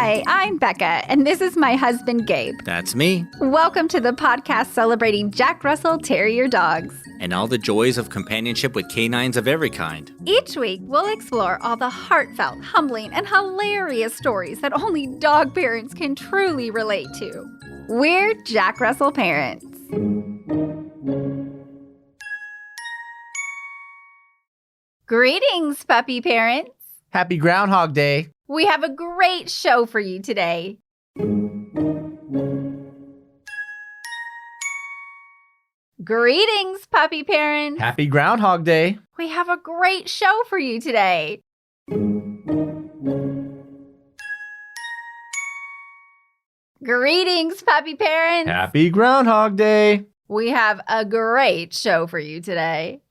Hi, I'm Becca, and this is my husband, Gabe. That's me. Welcome to the podcast celebrating Jack Russell Terrier dogs. And all the joys of companionship with canines of every kind. Each week, we'll explore all the heartfelt, humbling, and hilarious stories that only dog parents can truly relate to. We're Jack Russell parents. Greetings, puppy parents. Happy Groundhog Day. We have a great show for you today. Greetings, puppy parents. Happy Groundhog Day. We have a great show for you today. Greetings, puppy parents. Happy Groundhog Day. We have a great show for you today.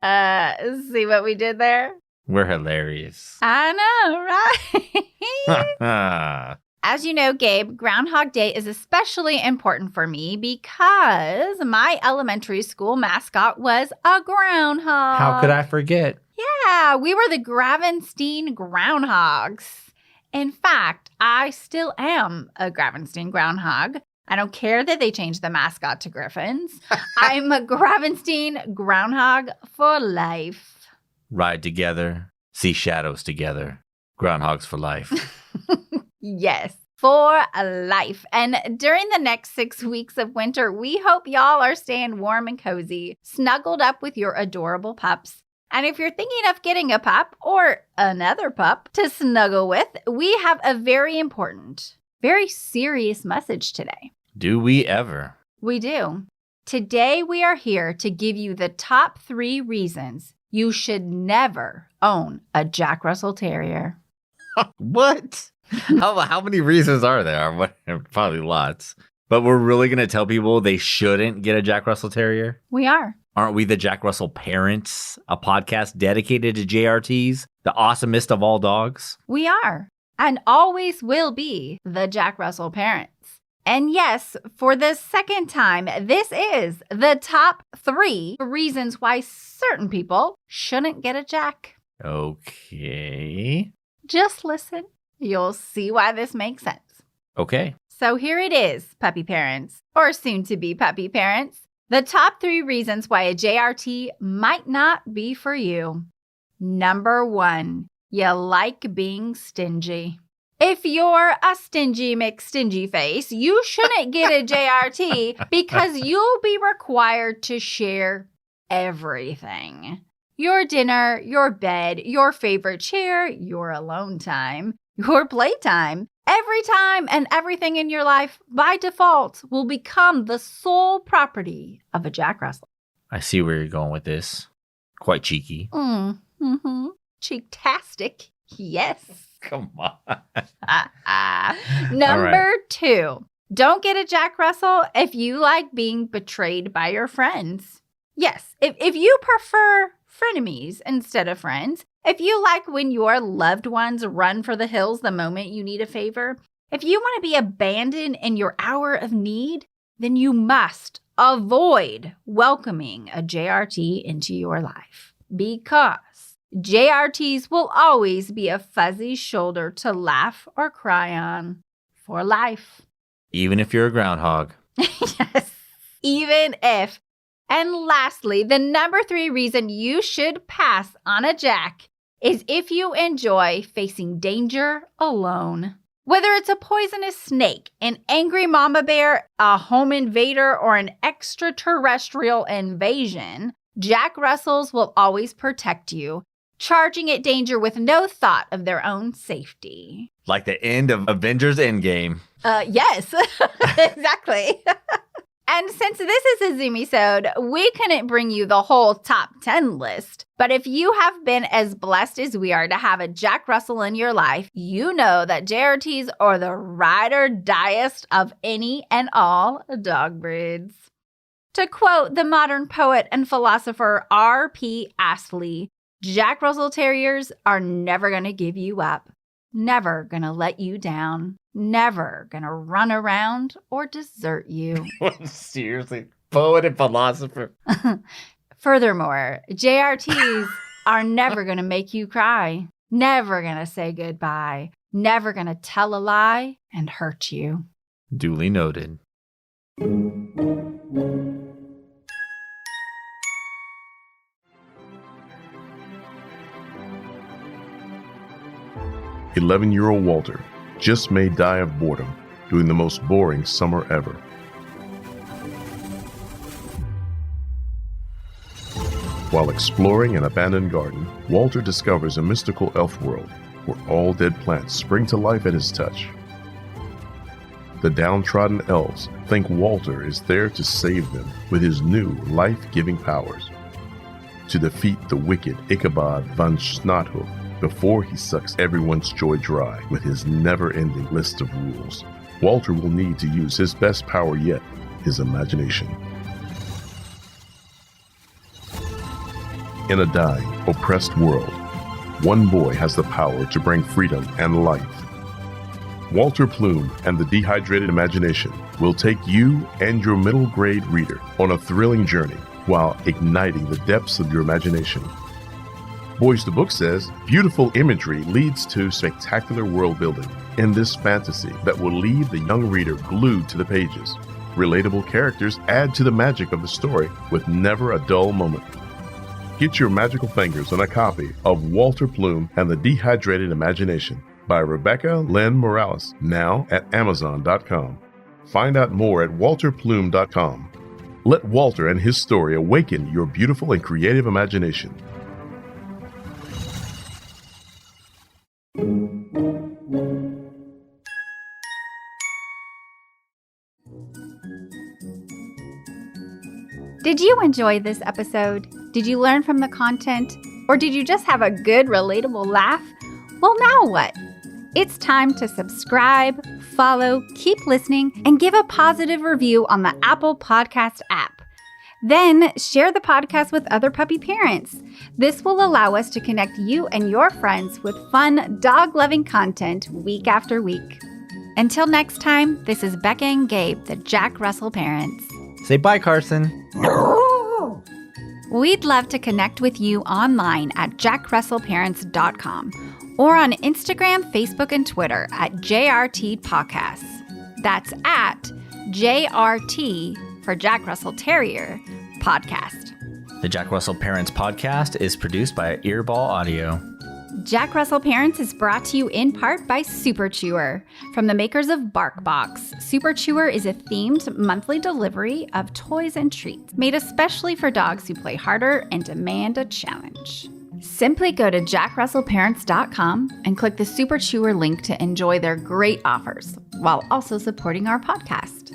See what we did there? We're hilarious. I know, right? Ha As you know, Gabe, Groundhog Day is especially important for me because my elementary school mascot was a groundhog. How could I forget? Yeah, we were the Gravenstein Groundhogs. In fact, I still am a Gravenstein Groundhog. I don't care that they changed the mascot to Griffins. I'm a Gravenstein Groundhog for life. Ride together, see shadows together. Groundhogs for life. Yes, for life. And during the next 6 weeks of winter, we hope y'all are staying warm and cozy, snuggled up with your adorable pups. And if you're thinking of getting a pup or another pup to snuggle with, we have a very important, very serious message today. Do we ever? We do. Today, we are here to give you the top 3 reasons you should never own a Jack Russell Terrier. What? How many reasons are there? Probably lots. But we're really going to tell people they shouldn't get a Jack Russell Terrier? We are. Aren't we the Jack Russell Parents, a podcast dedicated to JRTs, the awesomest of all dogs? We are, and always will be, the Jack Russell Parents. And yes, for the second time, this is the top 3 reasons why certain people shouldn't get a Jack. Okay. Just listen. You'll see why this makes sense. Okay. So here it is, puppy parents, or soon-to-be puppy parents. The top 3 reasons why a JRT might not be for you. Number 1, you like being stingy. If you're a stingy McStingy face, you shouldn't get a JRT because you'll be required to share everything. Your dinner, your bed, your favorite chair, your alone time, your playtime. Every time and everything in your life, by default, will become the sole property of a Jack Russell. I see where you're going with this. Quite cheeky. Cheektastic. Yes. Come on. Number 2, don't get a Jack Russell if you like being betrayed by your friends. Yes, if you prefer frenemies instead of friends, if you like when your loved ones run for the hills the moment you need a favor, if you want to be abandoned in your hour of need, then you must avoid welcoming a JRT into your life because JRTs will always be a fuzzy shoulder to laugh or cry on for life. Even if you're a groundhog. Yes, even if. And lastly, the number 3 reason you should pass on a Jack is if you enjoy facing danger alone. Whether it's a poisonous snake, an angry mama bear, a home invader, or an extraterrestrial invasion, Jack Russells will always protect you, charging at danger with no thought of their own safety. Like the end of Avengers Endgame. Yes, exactly. And since this is a Zoomiesode, we couldn't bring you the whole top 10 list. But if you have been as blessed as we are to have a Jack Russell in your life, you know that JRTs are the ride or diest of any and all dog breeds. To quote the modern poet and philosopher R.P. Astley, Jack Russell Terriers are never going to give you up, never going to let you down, never going to run around or desert you. Seriously? Poet and philosopher. Furthermore, JRTs are never going to make you cry, never going to say goodbye, never going to tell a lie and hurt you. Duly noted. 11-year-old Walter just may die of boredom during the most boring summer ever. While exploring an abandoned garden, Walter discovers a mystical elf world where all dead plants spring to life at his touch. The downtrodden elves think Walter is there to save them with his new life-giving powers, to defeat the wicked Ichabod van Snothoof before he sucks everyone's joy dry with his never-ending list of rules. Walter will need to use his best power yet, his imagination. In a dying, oppressed world, one boy has the power to bring freedom and life. Walter Plume and the Dehydrated Imagination will take you and your middle grade reader on a thrilling journey while igniting the depths of your imagination. Boys the Book says, beautiful imagery leads to spectacular world building in this fantasy that will leave the young reader glued to the pages. Relatable characters add to the magic of the story with never a dull moment. Get your magical fingers on a copy of Walter Plume and the Dehydrated Imagination by Rebecca Lynn Morales, now at Amazon.com. Find out more at walterplume.com. Let Walter and his story awaken your beautiful and creative imagination. Did you enjoy this episode? Did you learn from the content? Or did you just have a good, relatable laugh? Well, now what? It's time to subscribe, follow, keep listening, and give a positive review on the Apple Podcast app. Then share the podcast with other puppy parents. This will allow us to connect you and your friends with fun, dog-loving content week after week. Until next time, this is Becca and Gabe, the Jack Russell parents. Say bye, Carson. We'd love to connect with you online at jackrussellparents.com or on Instagram, Facebook, and Twitter at JRT Podcasts. That's at JRT for Jack Russell Terrier Podcast. The Jack Russell Parents Podcast is produced by Earball Audio. Jack Russell Parents is brought to you in part by Super Chewer. From the makers of BarkBox, Super Chewer is a themed monthly delivery of toys and treats made especially for dogs who play harder and demand a challenge. Simply go to jackrussellparents.com and click the Super Chewer link to enjoy their great offers while also supporting our podcast.